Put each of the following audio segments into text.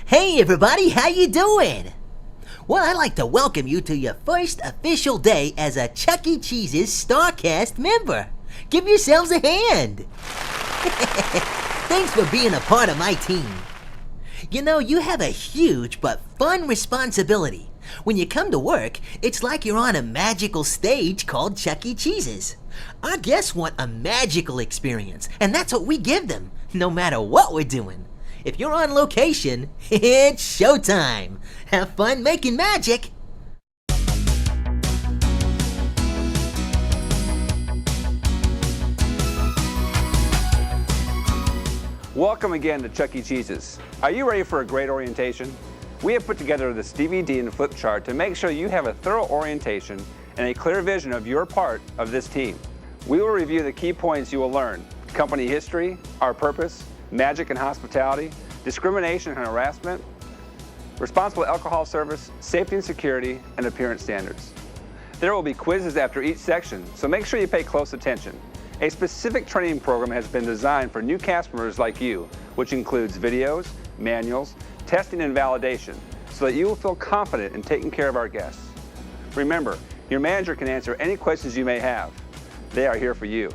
Hey everybody, how you doing? Well, I'd like to welcome you to your first official day as a Chuck E. Cheese's StarCast member. Give yourselves a hand. Thanks for being a part of my team. You know, you have a huge but fun responsibility. When you come to work, it's like you're on a magical stage called Chuck E. Cheese's. Our guests want a magical experience, and that's what we give them, no matter what we're doing. If you're on location, it's showtime. Have fun making magic. Welcome again to Chuck E. Cheese's. Are you ready for a great orientation? We have put together this DVD and flip chart to make sure you have a thorough orientation and a clear vision of your part of this team. We will review the key points you will learn: company history, our purpose, magic and hospitality, discrimination and harassment, responsible alcohol service, safety and security, and appearance standards. There will be quizzes after each section, so make sure you pay close attention. A specific training program has been designed for new cast members like you, which includes videos, manuals, testing and validation, so that you will feel confident in taking care of our guests. Remember, your manager can answer any questions you may have. They are here for you.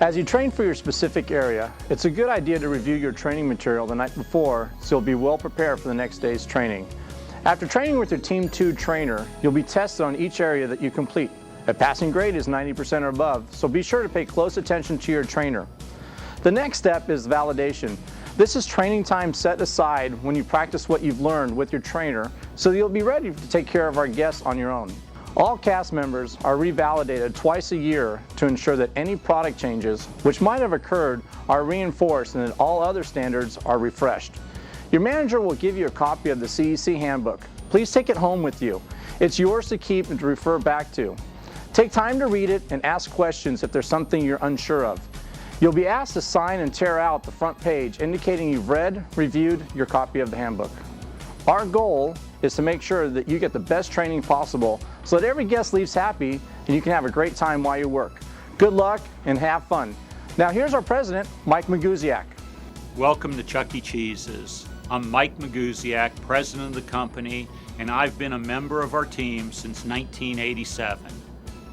As you train for your specific area, it's a good idea to review your training material the night before so you'll be well prepared for the next day's training. After training with your Team 2 trainer, you'll be tested on each area that you complete. A passing grade is 90% or above, so be sure to pay close attention to your trainer. The next step is validation. This is training time set aside when you practice what you've learned with your trainer so you'll be ready to take care of our guests on your own. All cast members are revalidated twice a year to ensure that any product changes which might have occurred are reinforced and that all other standards are refreshed. Your manager will give you a copy of the CEC handbook. Please take it home with you. It's yours to keep and to refer back to. Take time to read it and ask questions if there's something you're unsure of. You'll be asked to sign and tear out the front page indicating you've read, reviewed your copy of the handbook. Our goal is to make sure that you get the best training possible so that every guest leaves happy and you can have a great time while you work. Good luck and have fun. Now here's our president, Mike Magusiak. Welcome to Chuck E. Cheese's. I'm Mike Magusiak, president of the company, and I've been a member of our team since 1987.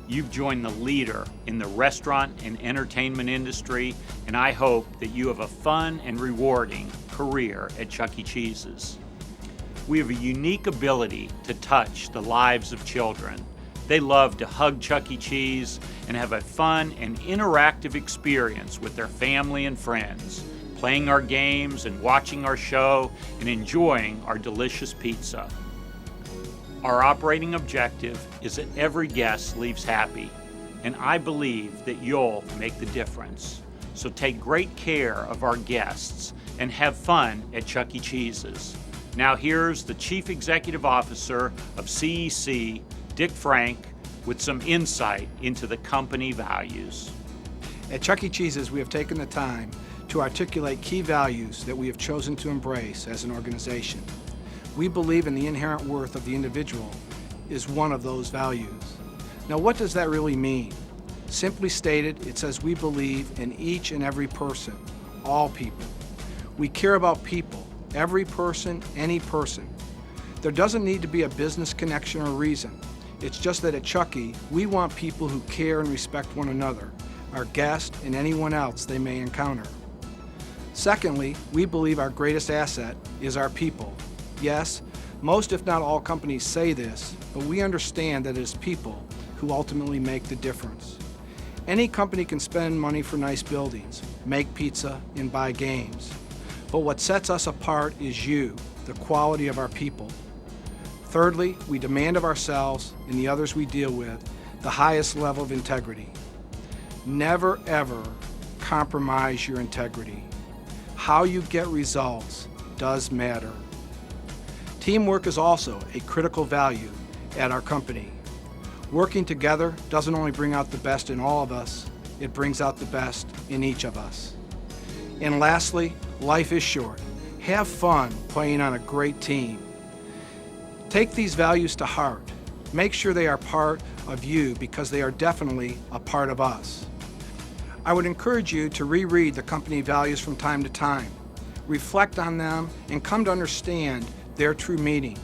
You've joined the leader in the restaurant and entertainment industry, and I hope that you have a fun and rewarding career at Chuck E. Cheese's. We have a unique ability to touch the lives of children. They love to hug Chuck E. Cheese and have a fun and interactive experience with their family and friends, playing our games and watching our show and enjoying our delicious pizza. Our operating objective is that every guest leaves happy, and I believe that you'll make the difference. So take great care of our guests and have fun at Chuck E. Cheese's. Now here's the Chief Executive Officer of CEC, Dick Frank, with some insight into the company values. At Chuck E. Cheese's, we have taken the time to articulate key values that we have chosen to embrace as an organization. We believe in the inherent worth of the individual is one of those values. Now, what does that really mean? Simply stated, it says we believe in each and every person, all people. We care about people, every person, any person. There doesn't need to be a business connection or reason. It's just that at Chuck E., we want people who care and respect one another, our guests, and anyone else they may encounter. Secondly, we believe our greatest asset is our people. Yes, most if not all companies say this, but we understand that it is people who ultimately make the difference. Any company can spend money for nice buildings, make pizza, and buy games. But what sets us apart is you, the quality of our people. Thirdly, we demand of ourselves and the others we deal with the highest level of integrity. Never ever compromise your integrity. How you get results does matter. Teamwork is also a critical value at our company. Working together doesn't only bring out the best in all of us, it brings out the best in each of us. And lastly, life is short. Have fun playing on a great team. Take these values to heart. Make sure they are part of you because they are definitely a part of us. I would encourage you to reread the company values from time to time. reflect on them, and come to understand their true meaning.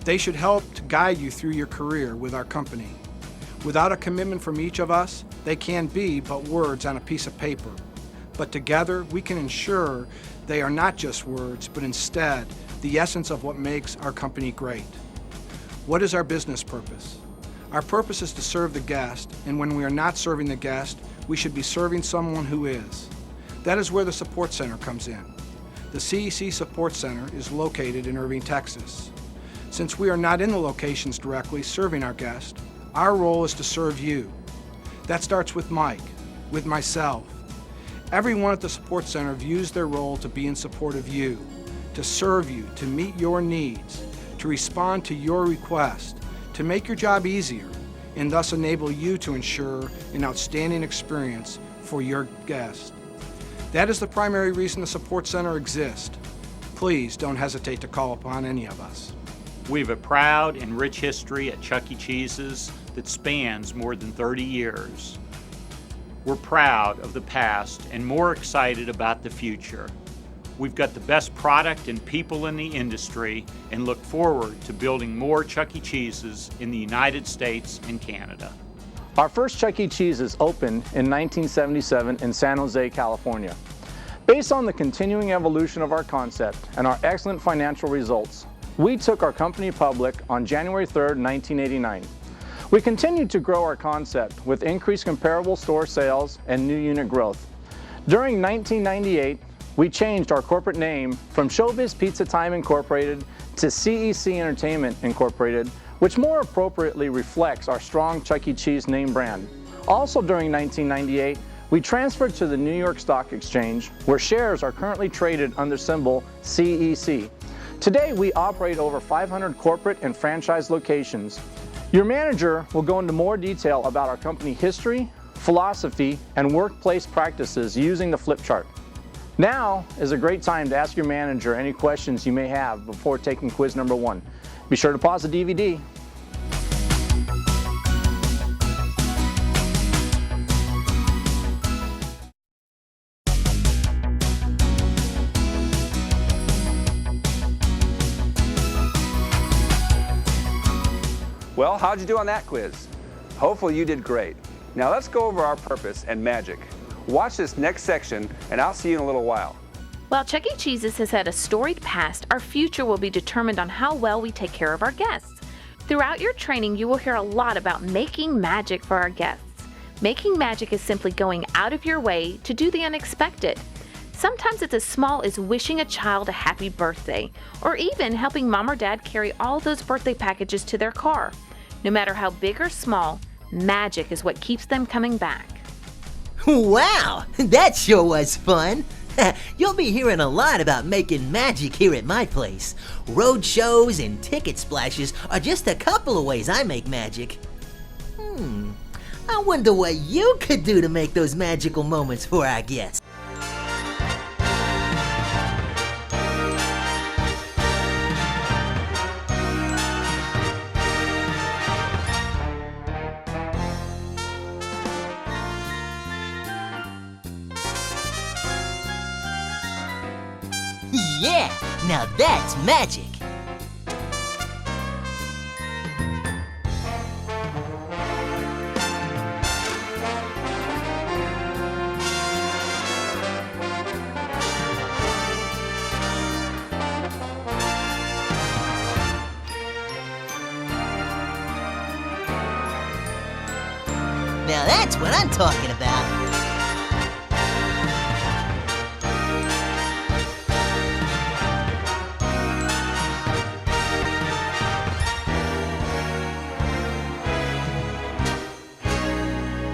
They should help to guide you through your career with our company. Without a commitment from each of us, they can be but words on a piece of paper. But together, we can ensure they are not just words, but instead the essence of what makes our company great. What is our business purpose? Our purpose is to serve the guest, and when we are not serving the guest, we should be serving someone who is. That is where the Support Center comes in. The CEC Support Center is located in Irving, Texas. Since we are not in the locations directly serving our guests, our role is to serve you. That starts with Mike, with myself. Everyone at the Support Center views their role to be in support of you, to serve you, to meet your needs, to respond to your request, to make your job easier, and thus enable you to ensure an outstanding experience for your guests. That is the primary reason the Support Center exists. Please don't hesitate to call upon any of us. We have a proud and rich history at Chuck E. Cheese's that spans more than 30 years. We're proud of the past and more excited about the future. We've got the best product and people in the industry and look forward to building more Chuck E. Cheese's in the United States and Canada. Our first Chuck E. Cheese's opened in 1977 in San Jose, California. Based on the continuing evolution of our concept and our excellent financial results, we took our company public on January 3rd, 1989. We continued to grow our concept with increased comparable store sales and new unit growth. During 1998, we changed our corporate name from Showbiz Pizza Time Incorporated to CEC Entertainment Incorporated, which more appropriately reflects our strong Chuck E. Cheese name brand. Also during 1998, we transferred to the New York Stock Exchange, where shares are currently traded under symbol CEC. Today, we operate over 500 corporate and franchise locations. Your manager will go into more detail about our company history, philosophy, and workplace practices using the flip chart. Now is a great time to ask your manager any questions you may have before taking quiz number 1. Be sure to pause the DVD. Well, how'd you do on that quiz? Hopefully you did great. Now let's go over our purpose and magic. Watch this next section and I'll see you in a little while. While Chuck E. Cheese's has had a storied past, our future will be determined on how well we take care of our guests. Throughout your training, you will hear a lot about making magic for our guests. Making magic is simply going out of your way to do the unexpected. Sometimes it's as small as wishing a child a happy birthday, or even helping mom or dad carry all those birthday packages to their car. No matter how big or small, magic is what keeps them coming back. Wow, that sure was fun. You'll be hearing a lot about making magic here at my place. Road shows and ticket splashes are just a couple of ways I make magic. I wonder what you could do to make those magical moments for our guests. Yeah, now that's magic. Now that's what I'm talking about.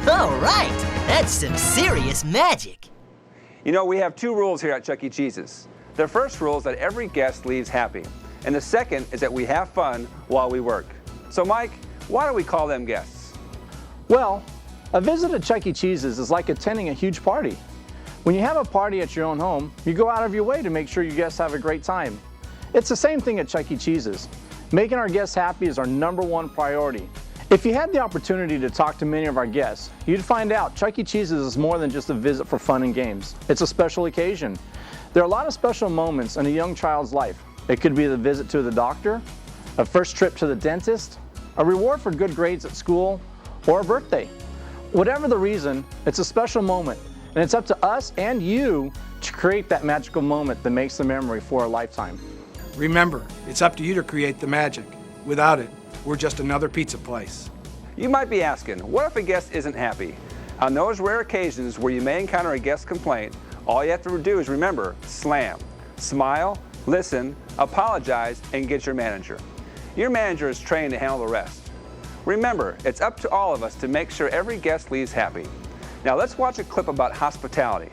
All right, that's some serious magic. You know, we have 2 rules here at Chuck E. Cheese's. The first rule is that every guest leaves happy, and the second is that we have fun while we work. So Mike, why do we call them guests? Well, a visit at Chuck E. Cheese's is like attending a huge party. When you have a party at your own home, you go out of your way to make sure your guests have a great time. It's the same thing at Chuck E. Cheese's. Making our guests happy is our #1 priority. If you had the opportunity to talk to many of our guests, you'd find out Chuck E. Cheese's is more than just a visit for fun and games. It's a special occasion. There are a lot of special moments in a young child's life. It could be the visit to the doctor, a first trip to the dentist, a reward for good grades at school, or a birthday. Whatever the reason, it's a special moment, and it's up to us and you to create that magical moment that makes the memory for a lifetime. Remember, it's up to you to create the magic. Without it, we're just another pizza place. You might be asking, what if a guest isn't happy? On those rare occasions where you may encounter a guest complaint, all you have to do is remember, SLAM. Smile, listen, apologize, and get your manager. Your manager is trained to handle the rest. Remember, it's up to all of us to make sure every guest leaves happy. Now let's watch a clip about hospitality.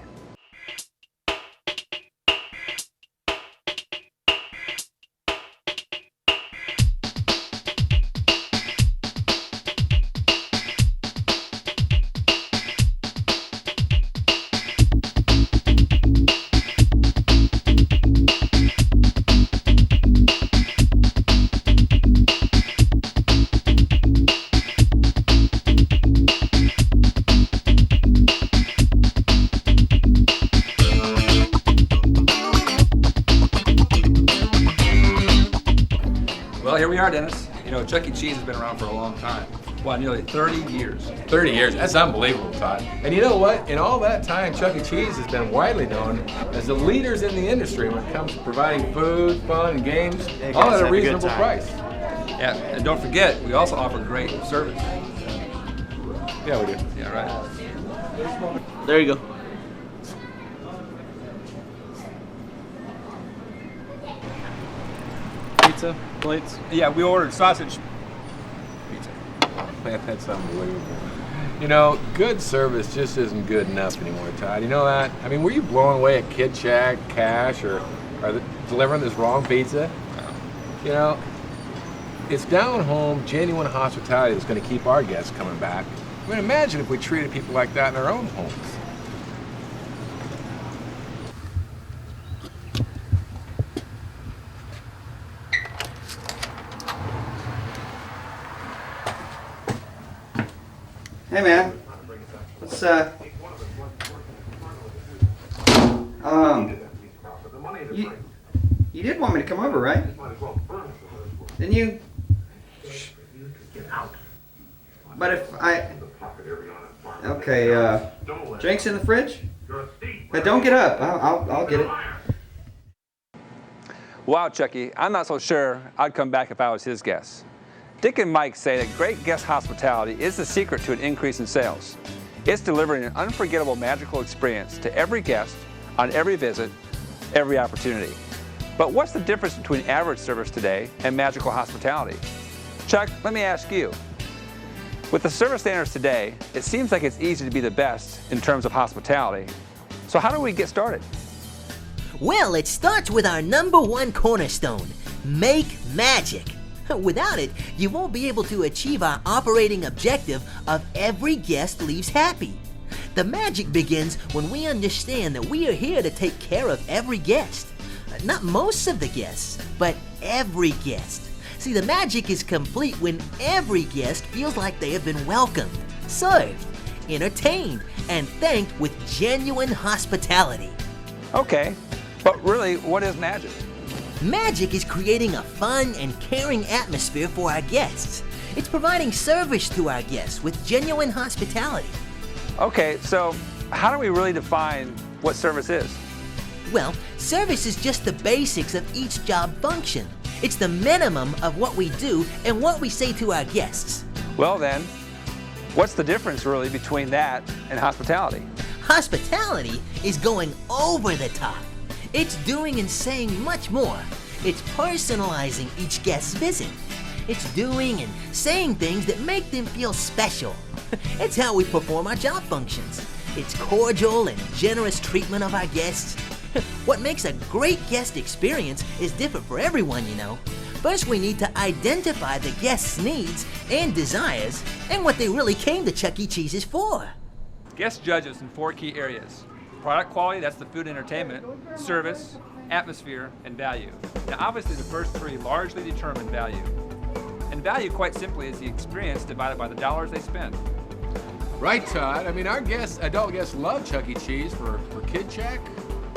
Well, here we are, Dennis. You know, Chuck E. Cheese has been around for a long time. Wow, nearly 30 years. 30 years, that's unbelievable, Todd. And you know what? In all that time, Chuck E. Cheese has been widely known as the leaders in the industry when it comes to providing food, fun, and games, all at a reasonable price. Yeah, and don't forget, we also offer great service. Yeah, we do. Yeah, right. There you go. Pizza, plates. Yeah, we ordered sausage. Man, that's unbelievable. You know, good service just isn't good enough anymore, Todd. You know that? I mean, were you blowing away at Kid Shack, Cash, or delivering this wrong pizza? You know, it's down-home, genuine hospitality that's going to keep our guests coming back. I mean, imagine if we treated people like that in our own homes. Hey man, let's you did want me to come over, right? Didn't you? But if okay, drinks in the fridge? But don't get up. I'll get it. Wow, Chucky, I'm not so sure I'd come back if I was his guest. Dick and Mike say that great guest hospitality is the secret to an increase in sales. It's delivering an unforgettable magical experience to every guest on every visit, every opportunity. But what's the difference between average service today and magical hospitality? Chuck, let me ask you. With the service standards today, it seems like it's easy to be the best in terms of hospitality. So how do we get started? Well, it starts with our #1 cornerstone, make magic. Without it, you won't be able to achieve our operating objective of every guest leaves happy. The magic begins when we understand that we are here to take care of every guest. Not most of the guests, but every guest. See, the magic is complete when every guest feels like they have been welcomed, served, entertained, and thanked with genuine hospitality. Okay, but really, what is magic? Magic is creating a fun and caring atmosphere for our guests. It's providing service to our guests with genuine hospitality. Okay, so how do we really define what service is? Well, service is just the basics of each job function. It's the minimum of what we do and what we say to our guests. Well then, what's the difference really between that and hospitality? Hospitality is going over the top. It's doing and saying much more. It's personalizing each guest's visit. It's doing and saying things that make them feel special. It's how we perform our job functions. It's cordial and generous treatment of our guests. What makes a great guest experience is different for everyone, you know. First, we need to identify the guest's needs and desires and what they really came to Chuck E. Cheese's for. Guests judge us in 4 key areas. Product quality, that's the food and entertainment, service, atmosphere, and value. Now obviously the first 3 largely determine value. And value, quite simply, is the experience divided by the dollars they spend. Right, Todd. I mean, our adult guests love Chuck E. Cheese for Kid Shack,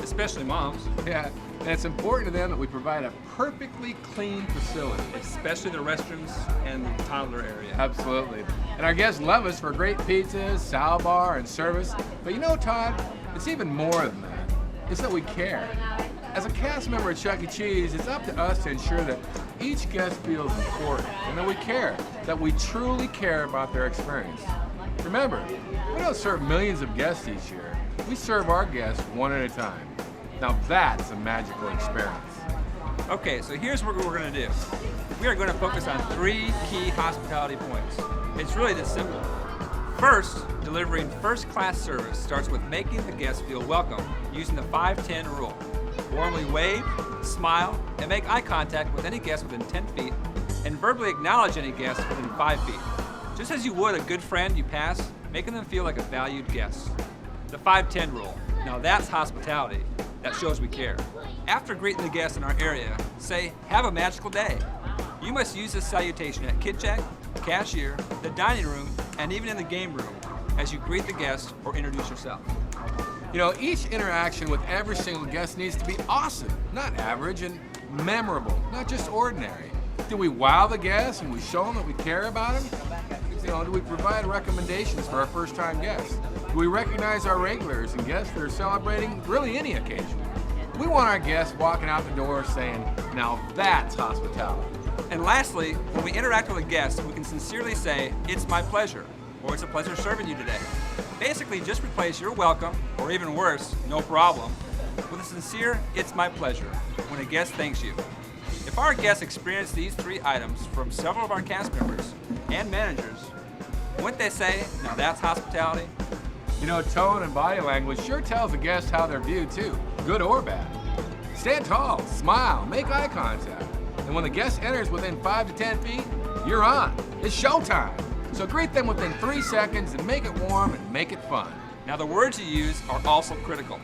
especially moms. Yeah, and it's important to them that we provide a perfectly clean facility. Especially the restrooms and the toddler area. Absolutely. And our guests love us for great pizzas, salad bar, and service. But you know, Todd, it's even more than that. It's that we care. As a cast member at Chuck E. Cheese, it's up to us to ensure that each guest feels important and that we care, that we truly care about their experience. Remember, we don't serve millions of guests each year. We serve our guests one at a time. Now that's a magical experience. Okay, so here's what we're going to do. We are going to focus on 3 key hospitality points. It's really this simple. First, delivering first-class service starts with making the guests feel welcome using the 5-10 rule. Warmly wave, smile, and make eye contact with any guest within 10 feet, and verbally acknowledge any guest within 5 feet. Just as you would a good friend you pass, making them feel like a valued guest. The 5-10 rule. Now that's hospitality. That shows we care. After greeting the guests in our area, say, "Have a magical day." You must use this salutation at kid check, cashier, the dining room, and even in the game room as you greet the guest or introduce yourself. You know, each interaction with every single guest needs to be awesome, not average, and memorable, not just ordinary. Do we wow the guests and we show them that we care about them? You know, do we provide recommendations for our first-time guests? Do we recognize our regulars and guests that are celebrating really any occasion? We want our guests walking out the door saying, "Now that's hospitality." And lastly, when we interact with a guest, we can sincerely say, "It's my pleasure," or "It's a pleasure serving you today." Basically, just replace "You're welcome," or even worse, "No problem," with a sincere "It's my pleasure" when a guest thanks you. If our guests experience these 3 items from several of our cast members and managers, wouldn't they say, "Now that's hospitality"? You know, tone and body language sure tells a guest how they're viewed too, good or bad. Stand tall, smile, make eye contact. And when the guest enters within 5 to 10 feet, you're on. It's showtime. So greet them within 3 seconds and make it warm and make it fun. Now the words you use are also critical.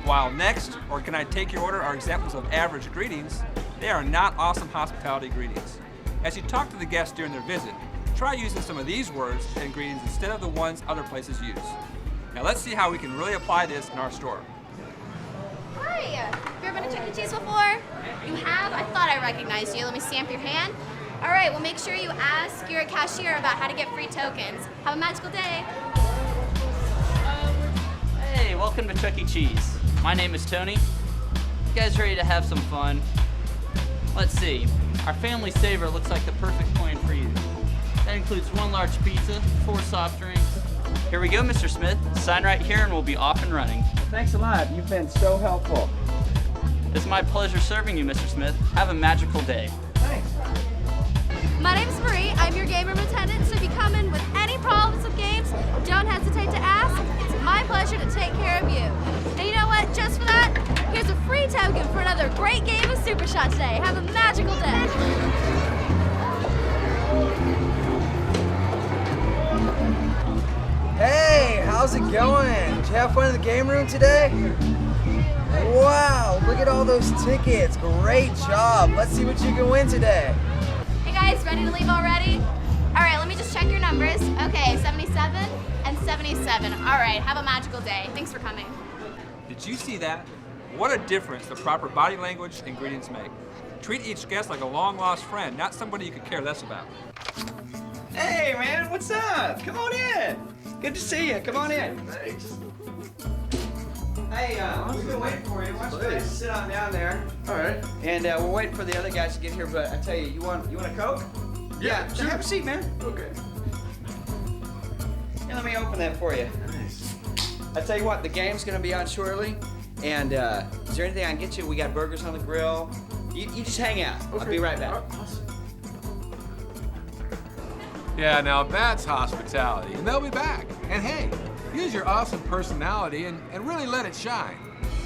While "next" or "can I take your order" are examples of average greetings, they are not awesome hospitality greetings. As you talk to the guests during their visit, try using some of these words and greetings instead of the ones other places use. Now let's see how we can really apply this in our store. Hi, have you ever been to Chuck E. Cheese before? You have? I thought I recognized you. Let me stamp your hand. All right, well, make sure you ask your cashier about how to get free tokens. Have a magical day. Hey, welcome to Chuck E. Cheese. My name is Tony. You guys ready to have some fun? Let's see. Our family saver looks like the perfect plan for you. That includes 1 large pizza, 4 soft drinks. Here we go, Mr. Smith. Sign right here and we'll be off and running. Thanks a lot. You've been so helpful. It's my pleasure serving you, Mr. Smith. Have a magical day. Thanks. My name's Marie. I'm your game room attendant, so if you come in with any problems with games, don't hesitate to ask. It's my pleasure to take care of you. And you know what? Just for that, here's a free token for another great game of Super Shot today. Have a magical day. Hey, how's it going? Did you have fun in the game room today? Wow, look at all those tickets. Great job. Let's see what you can win today. Hey guys, ready to leave already? All right, let me just check your numbers. Okay, 77 and 77. All right, have a magical day. Thanks for coming. Did you see that? What a difference the proper body language and greetings make. Treat each guest like a long-lost friend, not somebody you could care less about. Hey, man, what's up? Come on in. Good to see you. Come on in. Thanks. Hey, we've been waiting for you. Why don't you guys sit on down there? All right. And we're waiting for the other guys to get here. But I tell you, you want a Coke? Yeah, sure. Have a seat, man. Okay. Here, let me open that for you. Nice. I tell you what, the game's gonna be on shortly. And is there anything I can get you? We got burgers on the grill. You just hang out. Okay. I'll be right back. Awesome. Yeah, now that's hospitality, and they'll be back. And hey, use your awesome personality and really let it shine.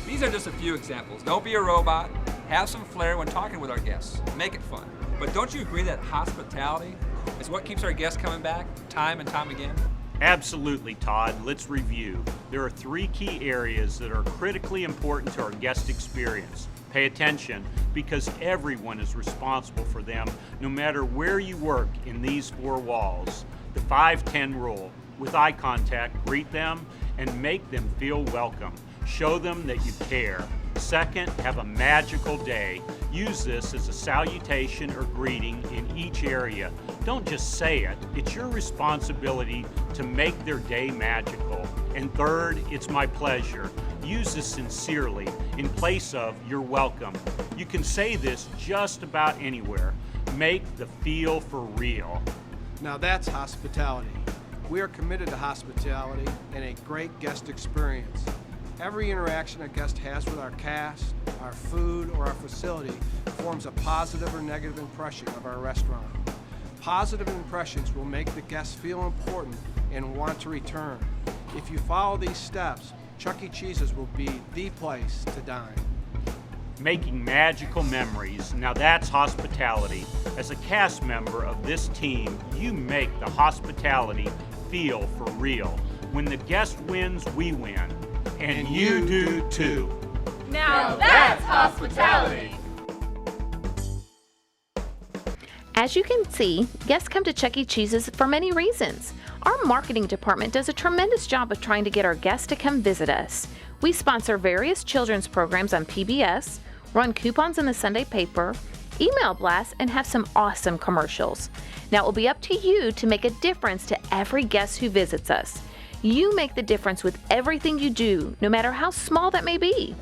These are just a few examples. Don't be a robot. Have some flair when talking with our guests. Make it fun. But don't you agree that hospitality is what keeps our guests coming back time and time again? Absolutely, Todd. Let's review. There are 3 key areas that are critically important to our guest experience. Pay attention, because everyone is responsible for them, no matter where you work in these 4 walls. The 5-10 rule. With eye contact, greet them and make them feel welcome. Show them that you care. Second, have a magical day. Use this as a salutation or greeting in each area. Don't just say it. It's your responsibility to make their day magical. And third, it's my pleasure. Use this sincerely in place of you're welcome. You can say this just about anywhere. Make the feel for real. Now that's hospitality. We are committed to hospitality and a great guest experience. Every interaction a guest has with our cast, our food, or our facility forms a positive or negative impression of our restaurant. Positive impressions will make the guests feel important and want to return. If you follow these steps, Chuck E. Cheese's will be the place to dine. Making magical memories. Now that's hospitality. As a cast member of this team, you make the hospitality feel for real. When the guest wins, we win. And you do too. Now that's hospitality. As you can see, guests come to Chuck E. Cheese's for many reasons. Our marketing department does a tremendous job of trying to get our guests to come visit us. We sponsor various children's programs on PBS, run coupons in the Sunday paper, email blasts, and have some awesome commercials. Now it will be up to you to make a difference to every guest who visits us. You make the difference with everything you do, no matter how small that may be.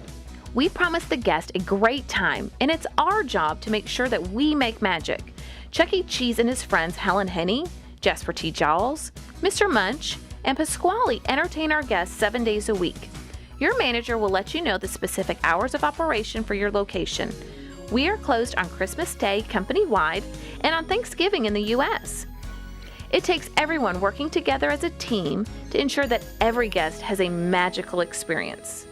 We promise the guest a great time, and it's our job to make sure that we make magic. Chuck E. Cheese and his friends Helen Henney, Jasper T. Jowls, Mr. Munch, and Pasquale entertain our guests 7 days a week. Your manager will let you know the specific hours of operation for your location. We are closed on Christmas Day company-wide and on Thanksgiving in the U.S. It takes everyone working together as a team to ensure that every guest has a magical experience.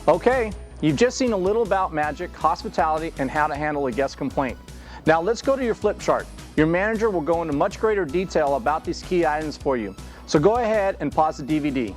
Okay, you've just seen a little about magic, hospitality, and how to handle a guest complaint. Now let's go to your flip chart. Your manager will go into much greater detail about these key items for you. So go ahead and pause the DVD.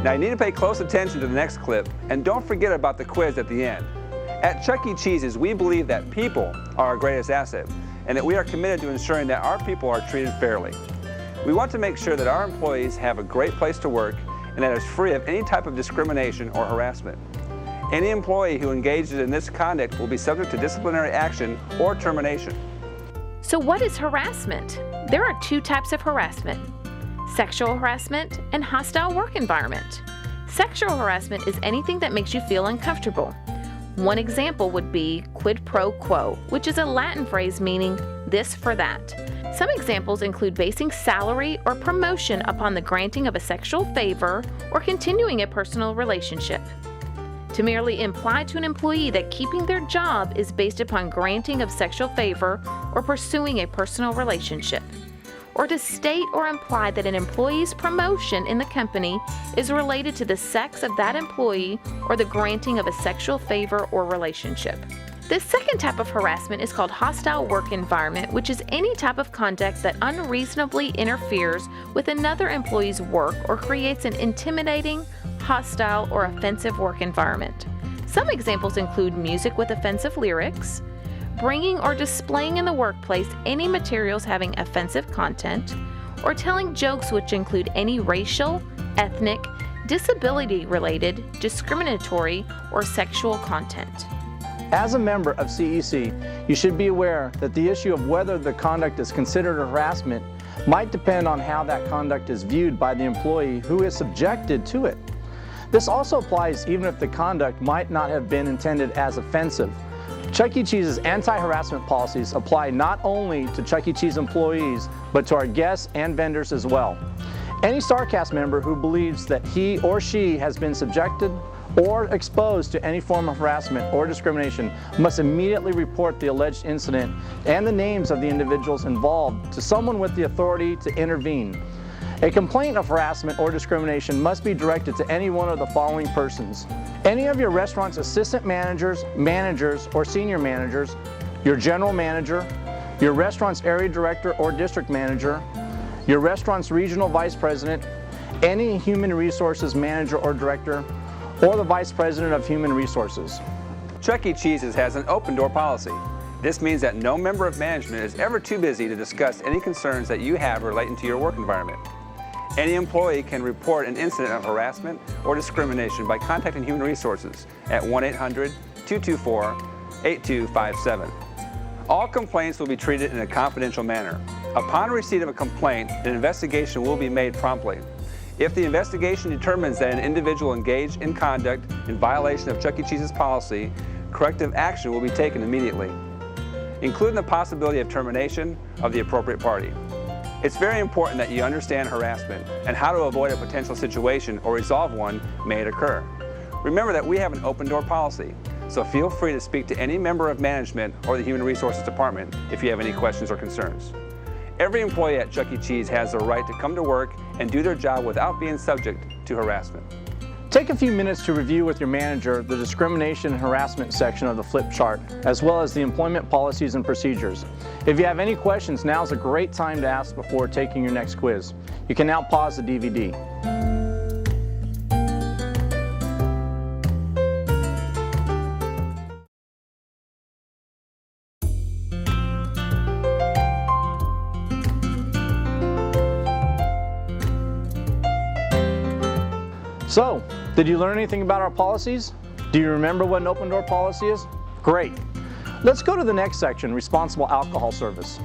Now you need to pay close attention to the next clip, and don't forget about the quiz at the end. At Chuck E. Cheese's, we believe that people are our greatest asset, and that we are committed to ensuring that our people are treated fairly. We want to make sure that our employees have a great place to work and that is free of any type of discrimination or harassment. Any employee who engages in this conduct will be subject to disciplinary action or termination. So what is harassment? There are two types of harassment: sexual harassment and hostile work environment. Sexual harassment is anything that makes you feel uncomfortable. One example would be quid pro quo, which is a Latin phrase meaning this for that. Some examples include basing salary or promotion upon the granting of a sexual favor or continuing a personal relationship. To merely imply to an employee that keeping their job is based upon granting of sexual favor or pursuing a personal relationship. Or to state or imply that an employee's promotion in the company is related to the sex of that employee or the granting of a sexual favor or relationship. This second type of harassment is called hostile work environment, which is any type of conduct that unreasonably interferes with another employee's work or creates an intimidating, hostile, or offensive work environment. Some examples include music with offensive lyrics, bringing or displaying in the workplace any materials having offensive content, or telling jokes which include any racial, ethnic, disability-related, discriminatory, or sexual content. As a member of CEC, you should be aware that the issue of whether the conduct is considered harassment might depend on how that conduct is viewed by the employee who is subjected to it. This also applies even if the conduct might not have been intended as offensive. Chuck E. Cheese's anti-harassment policies apply not only to Chuck E. Cheese employees, but to our guests and vendors as well. Any StarCast member who believes that he or she has been subjected or exposed to any form of harassment or discrimination must immediately report the alleged incident and the names of the individuals involved to someone with the authority to intervene. A complaint of harassment or discrimination must be directed to any one of the following persons: any of your restaurant's assistant managers, or senior managers, your general manager, your restaurant's area director or district manager, your restaurant's regional vice president, any human resources manager or director, or the Vice President of Human Resources. Chuck E. Cheese's has an open door policy. This means that no member of management is ever too busy to discuss any concerns that you have relating to your work environment. Any employee can report an incident of harassment or discrimination by contacting Human Resources at 1-800-224-8257. All complaints will be treated in a confidential manner. Upon receipt of a complaint, an investigation will be made promptly. If the investigation determines that an individual engaged in conduct in violation of Chuck E. Cheese's policy, corrective action will be taken immediately, including the possibility of termination of the appropriate party. It's very important that you understand harassment and how to avoid a potential situation or resolve one may it occur. Remember that we have an open door policy, so feel free to speak to any member of management or the Human Resources Department if you have any questions or concerns. Every employee at Chuck E. Cheese has the right to come to work and do their job without being subject to harassment. Take a few minutes to review with your manager the discrimination and harassment section of the flip chart, as well as the employment policies and procedures. If you have any questions, now is a great time to ask before taking your next quiz. You can now pause the DVD. So, did you learn anything about our policies? Do you remember what an open door policy is? Great. Let's go to the next section, responsible alcohol service.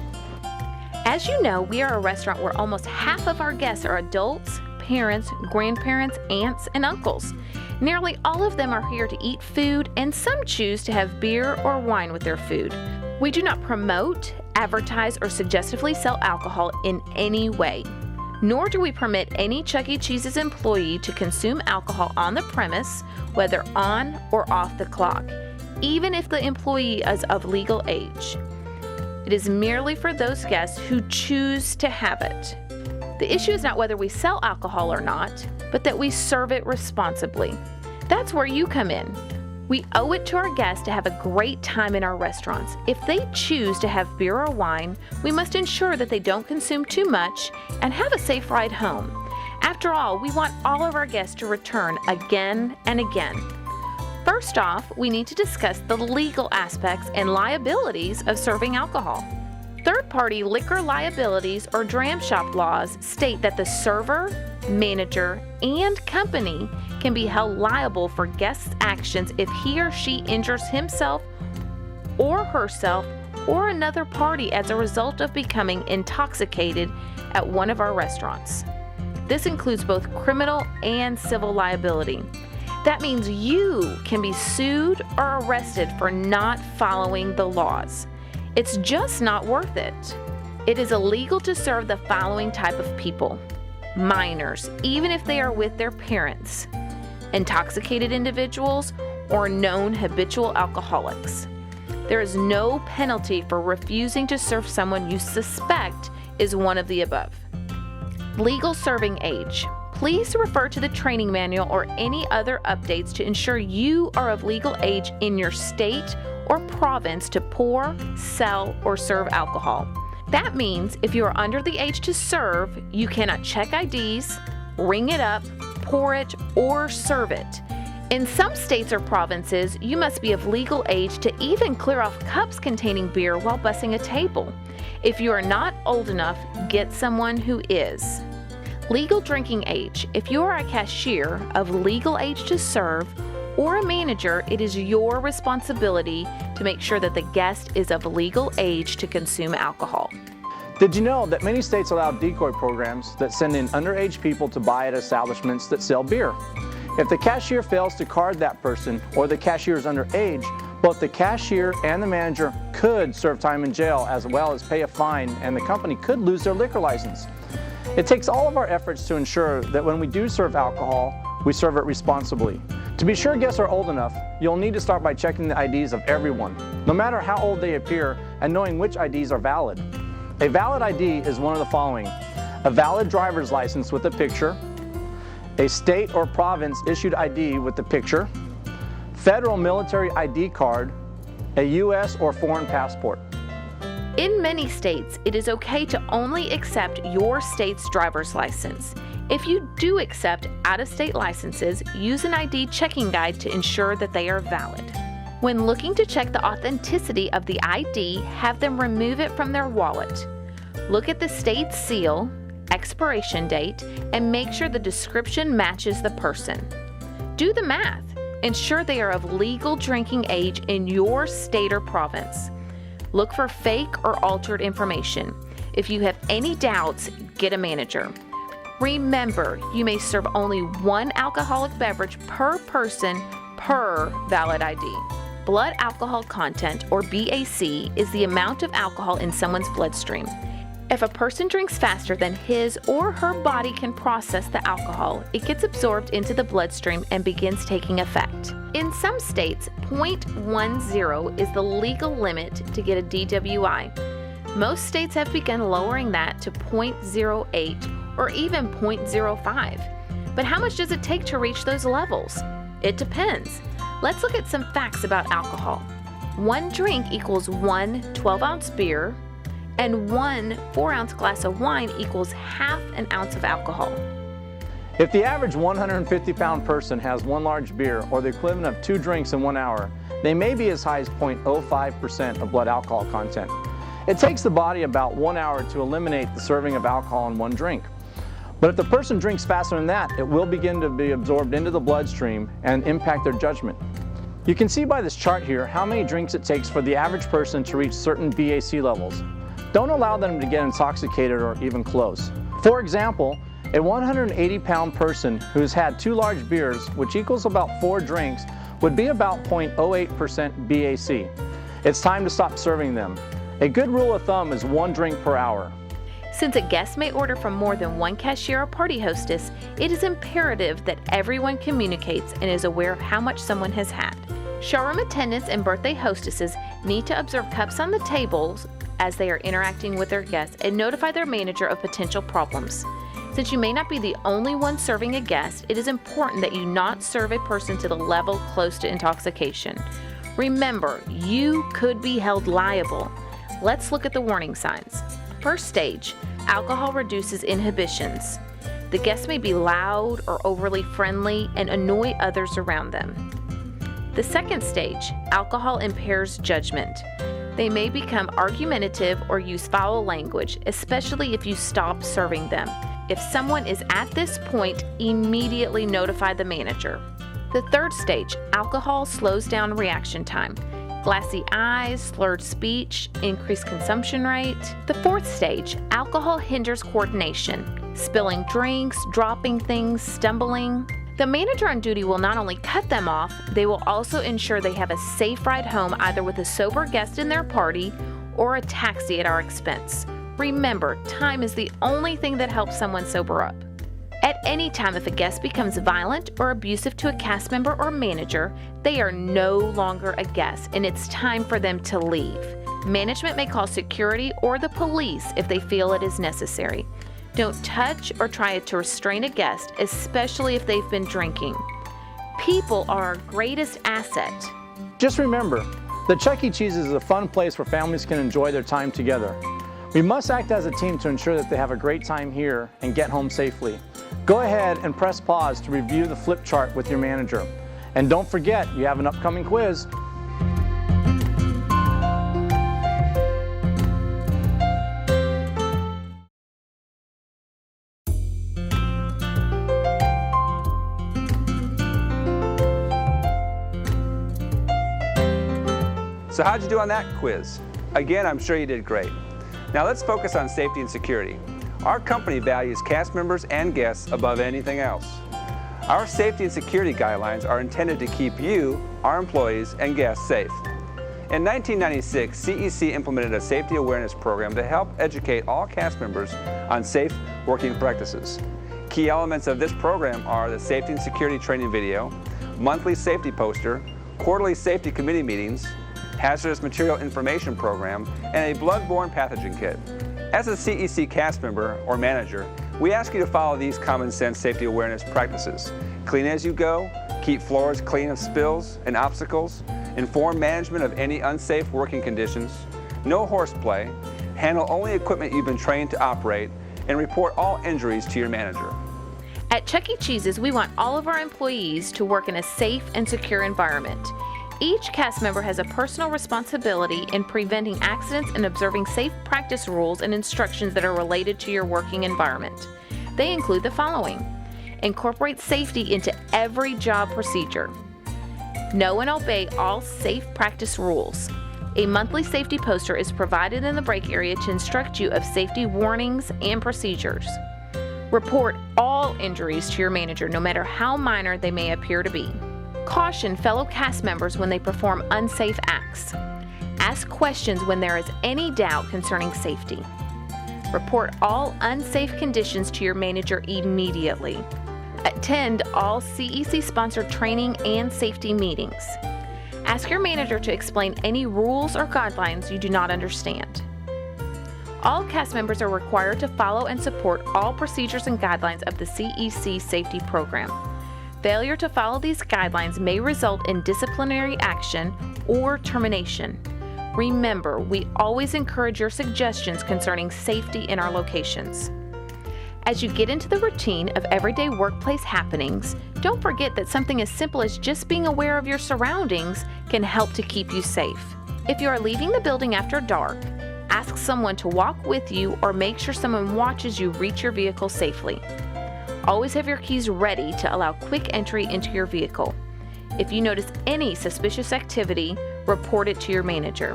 As you know, we are a restaurant where almost half of our guests are adults, parents, grandparents, aunts, and uncles. Nearly all of them are here to eat food, and some choose to have beer or wine with their food. We do not promote, advertise, or suggestively sell alcohol in any way. Nor do we permit any Chuck E. Cheese's employee to consume alcohol on the premise, whether on or off the clock, even if the employee is of legal age. It is merely for those guests who choose to have it. The issue is not whether we sell alcohol or not, but that we serve it responsibly. That's where you come in. We owe it to our guests to have a great time in our restaurants. If they choose to have beer or wine, we must ensure that they don't consume too much and have a safe ride home. After all, we want all of our guests to return again and again. First off, we need to discuss the legal aspects and liabilities of serving alcohol. Third-party liquor liabilities or dram shop laws state that the server, manager, and company can be held liable for guests' actions if he or she injures himself or herself or another party as a result of becoming intoxicated at one of our restaurants. This includes both criminal and civil liability. That means you can be sued or arrested for not following the laws. It's just not worth it. It is illegal to serve the following type of people: minors, even if they are with their parents, intoxicated individuals, or known habitual alcoholics. There is no penalty for refusing to serve someone you suspect is one of the above. Legal serving age. Please refer to the training manual or any other updates to ensure you are of legal age in your state or province to pour, sell, or serve alcohol. That means if you are under the age to serve, you cannot check IDs, ring it up, pour it, or serve it. In some states or provinces, you must be of legal age to even clear off cups containing beer while bussing a table. If you are not old enough, get someone who is. Legal drinking age. If you are a cashier of legal age to serve or a manager, it is your responsibility to make sure that the guest is of legal age to consume alcohol. Did you know that many states allow decoy programs that send in underage people to buy at establishments that sell beer? If the cashier fails to card that person or the cashier is underage, both the cashier and the manager could serve time in jail as well as pay a fine, and the company could lose their liquor license. It takes all of our efforts to ensure that when we do serve alcohol, we serve it responsibly. To be sure guests are old enough, you'll need to start by checking the IDs of everyone, no matter how old they appear, and knowing which IDs are valid. A valid ID is one of the following: a valid driver's license with a picture, a state or province issued ID with the picture, federal military ID card, a U.S. or foreign passport. In many states, it is okay to only accept your state's driver's license. If you do accept out-of-state licenses, use an ID checking guide to ensure that they are valid. When looking to check the authenticity of the ID, have them remove it from their wallet. Look at the state seal, expiration date, and make sure the description matches the person. Do the math. Ensure they are of legal drinking age in your state or province. Look for fake or altered information. If you have any doubts, get a manager. Remember, you may serve only one alcoholic beverage per person per valid ID. Blood alcohol content, or BAC, is the amount of alcohol in someone's bloodstream. If a person drinks faster than his or her body can process the alcohol, it gets absorbed into the bloodstream and begins taking effect. In some states, 0.10 is the legal limit to get a DWI. Most states have begun lowering that to 0.08 or even 0.05. But how much does it take to reach those levels? It depends. Let's look at some facts about alcohol. 1 drink equals 1 12-ounce beer, and 1 4-ounce glass of wine equals half an ounce of alcohol. If the average 150-pound person has 1 large beer or the equivalent of 2 drinks in 1 hour, they may be as high as 0.05% of blood alcohol content. It takes the body about 1 hour to eliminate the serving of alcohol in 1 drink. But if the person drinks faster than that, it will begin to be absorbed into the bloodstream and impact their judgment. You can see by this chart here how many drinks it takes for the average person to reach certain BAC levels. Don't allow them to get intoxicated or even close. For example, a 180-pound person who's had 2 large beers, which equals about 4 drinks, would be about 0.08% BAC. It's time to stop serving them. A good rule of thumb is 1 drink per hour. Since a guest may order from more than one cashier or party hostess, it is imperative that everyone communicates and is aware of how much someone has had. Showroom attendants and birthday hostesses need to observe cups on the tables as they are interacting with their guests and notify their manager of potential problems. Since you may not be the only one serving a guest, it is important that you not serve a person to the level close to intoxication. Remember, you could be held liable. Let's look at the warning signs. First stage, alcohol reduces inhibitions. The guest may be loud or overly friendly and annoy others around them. The second stage, alcohol impairs judgment. They may become argumentative or use foul language, especially if you stop serving them. If someone is at this point, immediately notify the manager. The third stage, alcohol slows down reaction time. Glassy eyes, slurred speech, increased consumption rate. The fourth stage, alcohol hinders coordination. Spilling drinks, dropping things, stumbling. The manager on duty will not only cut them off, they will also ensure they have a safe ride home either with a sober guest in their party or a taxi at our expense. Remember, time is the only thing that helps someone sober up. At any time, if a guest becomes violent or abusive to a cast member or manager, they are no longer a guest and it's time for them to leave. Management may call security or the police if they feel it is necessary. Don't touch or try to restrain a guest, especially if they've been drinking. People are our greatest asset. Just remember, the Chuck E. Cheese is a fun place where families can enjoy their time together. We must act as a team to ensure that they have a great time here and get home safely. Go ahead and press pause to review the flip chart with your manager. And don't forget, you have an upcoming quiz. So how'd you do on that quiz? Again, I'm sure you did great. Now let's focus on safety and security. Our company values cast members and guests above anything else. Our safety and security guidelines are intended to keep you, our employees, and guests safe. In 1996, CEC implemented a safety awareness program to help educate all cast members on safe working practices. Key elements of this program are the safety and security training video, monthly safety poster, quarterly safety committee meetings, hazardous material information program, and a bloodborne pathogen kit. As a CEC cast member or manager, we ask you to follow these common sense safety awareness practices. Clean as you go, keep floors clean of spills and obstacles, inform management of any unsafe working conditions, no horseplay, handle only equipment you've been trained to operate, and report all injuries to your manager. At Chuck E. Cheese's, we want all of our employees to work in a safe and secure environment. Each cast member has a personal responsibility in preventing accidents and observing safe practice rules and instructions that are related to your working environment. They include the following: incorporate safety into every job procedure. Know and obey all safe practice rules. A monthly safety poster is provided in the break area to instruct you of safety warnings and procedures. Report all injuries to your manager, no matter how minor they may appear to be. Caution fellow cast members when they perform unsafe acts. Ask questions when there is any doubt concerning safety. Report all unsafe conditions to your manager immediately. Attend all CEC-sponsored training and safety meetings. Ask your manager to explain any rules or guidelines you do not understand. All cast members are required to follow and support all procedures and guidelines of the CEC safety program. Failure to follow these guidelines may result in disciplinary action or termination. Remember, we always encourage your suggestions concerning safety in our locations. As you get into the routine of everyday workplace happenings, don't forget that something as simple as just being aware of your surroundings can help to keep you safe. If you are leaving the building after dark, ask someone to walk with you or make sure someone watches you reach your vehicle safely. Always have your keys ready to allow quick entry into your vehicle. If you notice any suspicious activity, report it to your manager.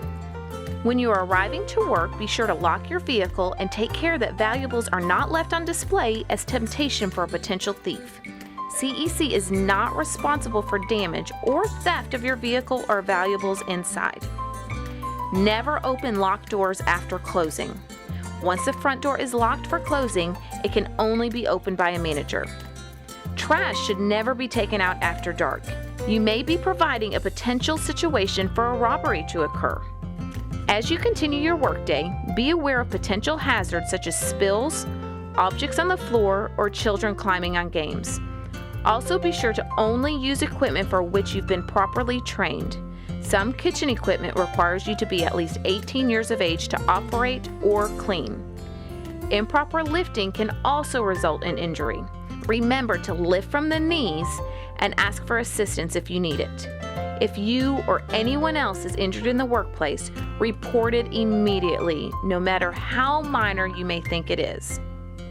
When you are arriving to work, be sure to lock your vehicle and take care that valuables are not left on display as temptation for a potential thief. CEC is not responsible for damage or theft of your vehicle or valuables inside. Never open locked doors after closing. Once the front door is locked for closing, it can only be opened by a manager. Trash should never be taken out after dark. You may be providing a potential situation for a robbery to occur. As you continue your workday, be aware of potential hazards such as spills, objects on the floor, or children climbing on games. Also be sure to only use equipment for which you've been properly trained. Some kitchen equipment requires you to be at least 18 years of age to operate or clean. Improper lifting can also result in injury. Remember to lift from the knees and ask for assistance if you need it. If you or anyone else is injured in the workplace, report it immediately, no matter how minor you may think it is.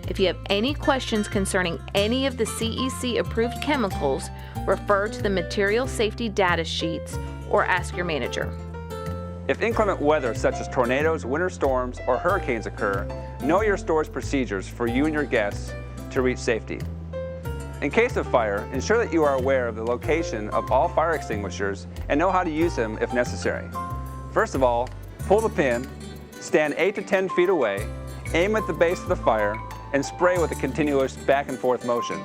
If you have any questions concerning any of the CEC-approved chemicals, refer to the material safety data sheets or ask your manager. If inclement weather such as tornadoes, winter storms, or hurricanes occur, know your store's procedures for you and your guests to reach safety. In case of fire, ensure that you are aware of the location of all fire extinguishers and know how to use them if necessary. First of all, pull the pin, stand 8 to 10 feet away, aim at the base of the fire, and spray with a continuous back and forth motion.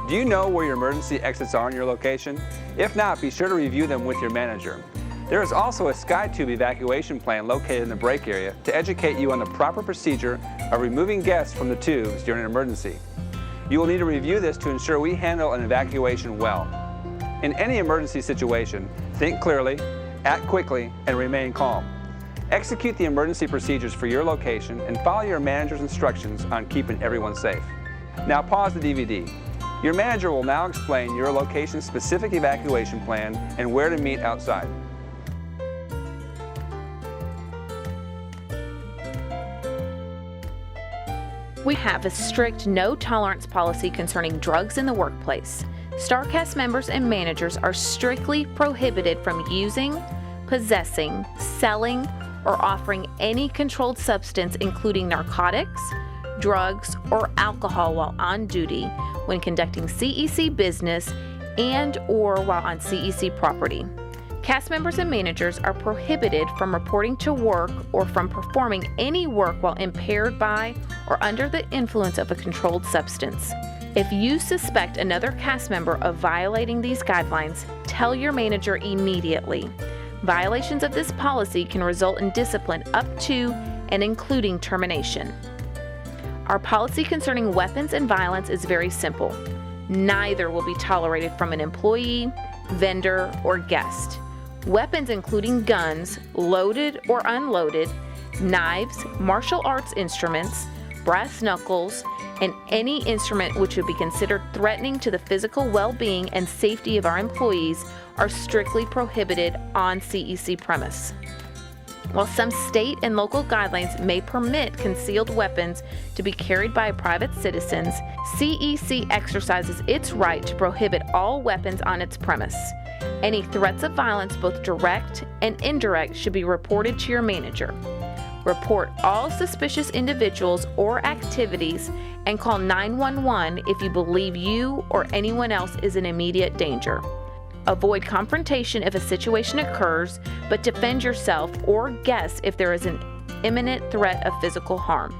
Do you know where your emergency exits are in your location? If not, be sure to review them with your manager. There is also a SkyTube evacuation plan located in the break area to educate you on the proper procedure of removing guests from the tubes during an emergency. You will need to review this to ensure we handle an evacuation well. In any emergency situation, think clearly, act quickly, and remain calm. Execute the emergency procedures for your location and follow your manager's instructions on keeping everyone safe. Now pause the DVD. Your manager will now explain your location's specific evacuation plan and where to meet outside. We have a strict no-tolerance policy concerning drugs in the workplace. StarCast members and managers are strictly prohibited from using, possessing, selling, or offering any controlled substance including narcotics, drugs, or alcohol while on duty when conducting CEC business and/or while on CEC property. Cast members and managers are prohibited from reporting to work or from performing any work while impaired by or under the influence of a controlled substance. If you suspect another cast member of violating these guidelines, tell your manager immediately. Violations of this policy can result in discipline up to and including termination. Our policy concerning weapons and violence is very simple. Neither will be tolerated from an employee, vendor, or guest. Weapons including guns, loaded or unloaded, knives, martial arts instruments, brass knuckles, and any instrument which would be considered threatening to the physical well-being and safety of our employees are strictly prohibited on CEC premise. While some state and local guidelines may permit concealed weapons to be carried by private citizens, CEC exercises its right to prohibit all weapons on its premise. Any threats of violence, both direct and indirect, should be reported to your manager. Report all suspicious individuals or activities and call 911 if you believe you or anyone else is in immediate danger. Avoid confrontation if a situation occurs, but defend yourself or guests if there is an imminent threat of physical harm.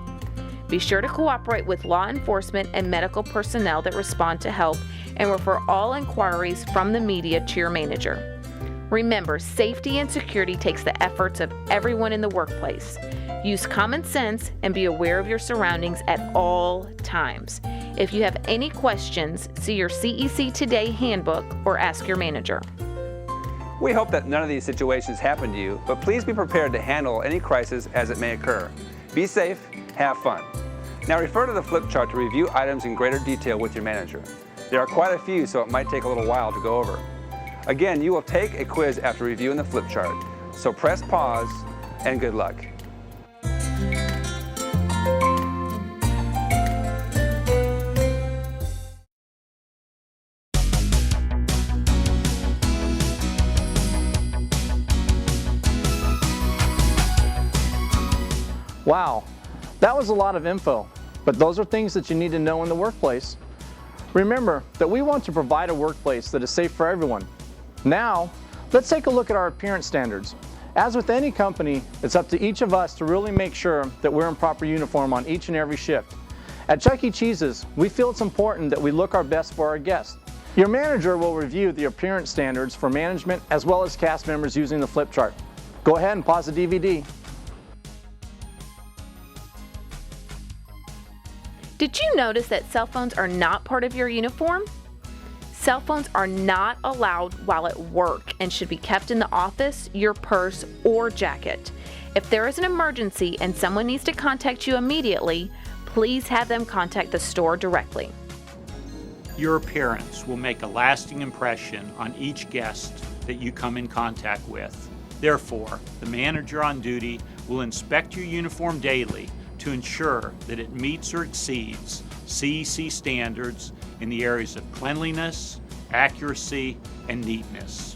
Be sure to cooperate with law enforcement and medical personnel that respond to help and refer all inquiries from the media to your manager. Remember, safety and security takes the efforts of everyone in the workplace. Use common sense and be aware of your surroundings at all times. If you have any questions, see your CEC Today handbook or ask your manager. We hope that none of these situations happen to you, but please be prepared to handle any crisis as it may occur. Be safe, have fun. Now refer to the flip chart to review items in greater detail with your manager. There are quite a few, so it might take a little while to go over. Again, you will take a quiz after reviewing the flip chart, so press pause and good luck. Wow, that was a lot of info, but those are things that you need to know in the workplace. Remember that we want to provide a workplace that is safe for everyone. Now, let's take a look at our appearance standards. As with any company, it's up to each of us to really make sure that we're in proper uniform on each and every shift. At Chuck E. Cheese's, we feel it's important that we look our best for our guests. Your manager will review the appearance standards for management as well as cast members using the flip chart. Go ahead and pause the DVD. Did you notice that cell phones are not part of your uniform? Cell phones are not allowed while at work and should be kept in the office, your purse, or jacket. If there is an emergency and someone needs to contact you immediately, please have them contact the store directly. Your appearance will make a lasting impression on each guest that you come in contact with. Therefore, the manager on duty will inspect your uniform daily to ensure that it meets or exceeds CEC standards in the areas of cleanliness, accuracy, and neatness.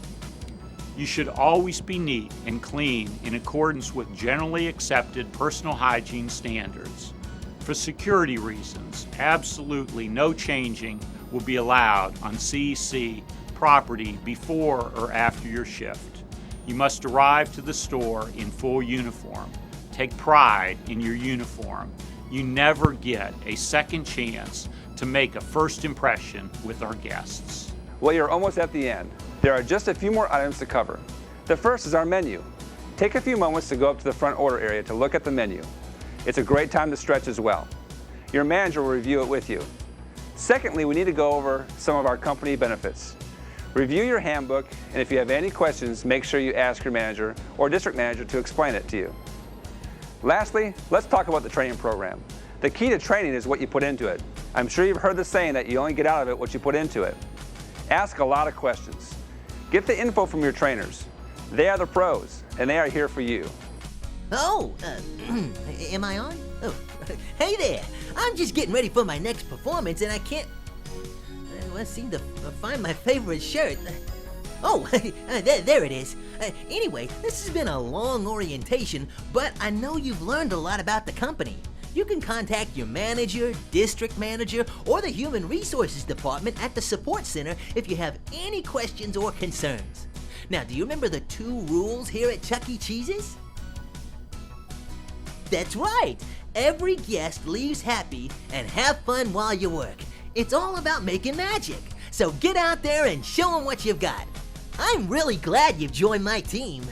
You should always be neat and clean in accordance with generally accepted personal hygiene standards. For security reasons, absolutely no changing will be allowed on CEC property before or after your shift. You must arrive to the store in full uniform. Take pride in your uniform. You never get a second chance to make a first impression with our guests. Well, you're almost at the end. There are just a few more items to cover. The first is our menu. Take a few moments to go up to the front order area to look at the menu. It's a great time to stretch as well. Your manager will review it with you. Secondly, we need to go over some of our company benefits. Review your handbook, and if you have any questions, make sure you ask your manager or district manager to explain it to you. Lastly, let's talk about the training program. The key to training is what you put into it. I'm sure you've heard the saying that you only get out of it what you put into it. Ask a lot of questions. Get the info from your trainers. They are the pros, and they are here for you. Oh, am I on? Oh, hey there. I'm just getting ready for my next performance, and I can't seem to find my favorite shirt. Oh, there it is. Anyway, this has been a long orientation, but I know you've learned a lot about the company. You can contact your manager, district manager, or the Human Resources Department at the Support Center if you have any questions or concerns. Now, do you remember the 2 rules here at Chuck E. Cheese's? That's right! Every guest leaves happy and have fun while you work. It's all about making magic. So get out there and show them what you've got. I'm really glad you've joined my team.